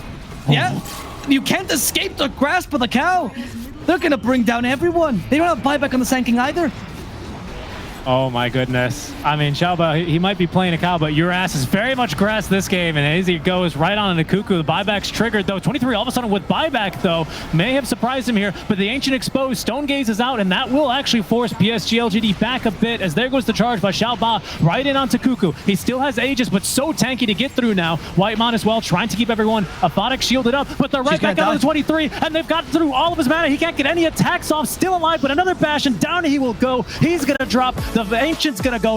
Yeah. You can't escape the grasp of the cow. They're going to bring down everyone. They don't have buyback on the Sand King either. Oh my goodness. I mean, Xiaoba, he might be playing a cow, but your ass is very much grass this game, and as he goes right on into Cuckoo, the buyback's triggered, though. 23 all of a sudden with buyback, though, may have surprised him here, but the Ancient Exposed, Stone Gaze is out, and that will actually force PSG.LGD back a bit, as there goes the charge by Xiaoba right in onto Cuckoo. He still has Aegis, but so tanky to get through now. Whitemon as well, trying to keep everyone Aphotic shielded up, but they're right back out of the 23, and they've got through all of his mana. He can't get any attacks off, still alive, but another bash, and down he will go. He's gonna drop. The Ancient's gonna go